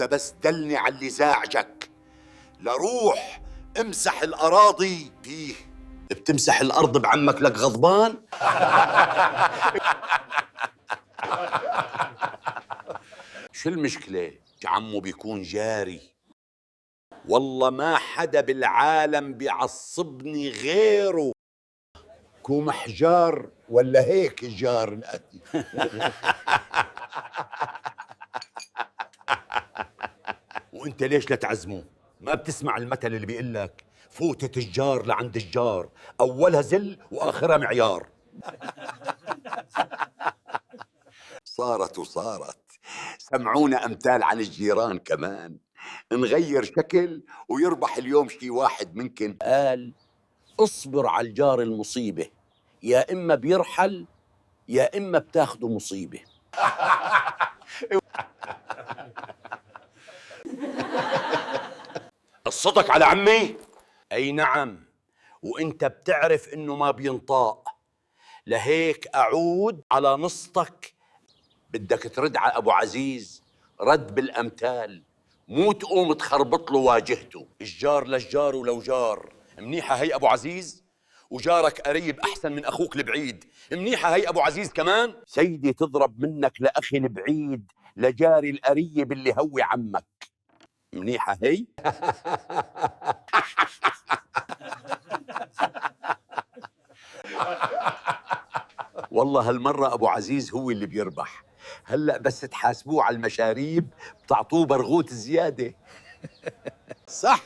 انت بس دلني على اللي زعجك لروح امسح الاراضي فيه. بتمسح الارض بعمك لك غضبان؟ شو المشكلة؟ عمو بيكون جاري. والله ما حدا بالعالم بيعصبني غيره. كوم حجار ولا هيك جار القتل. وانت ليش لا تعزمه؟ ما بتسمع المثل اللي بيقول لك فوتة الجار لعند الجار، اولها زل واخرها معيار. صارت وصارت. سمعونا امثال عن الجيران كمان، نغير شكل ويربح اليوم شي واحد منكن قال اصبر على الجار المصيبة، يا إما بيرحل يا إما بتاخده مصيبة. قصتك على عمي؟ أي نعم، وإنت بتعرف إنه ما بينطاق، لهيك أعود على نصتك. بدك ترد على أبو عزيز رد بالأمثال، مو تقوم تخربط له واجهته. الجار للجار ولو جار، منيحة هي أبو عزيز؟ وجارك قريب أحسن من أخوك البعيد، منيحة هي أبو عزيز كمان؟ سيدي تضرب منك لأخي البعيد لجاري القريب اللي هو عمك، منيحة هي؟ والله هالمرة أبو عزيز هو اللي بيربح. هلأ بس تحاسبوه على المشاريب بتعطوه برغوت زيادة. صح.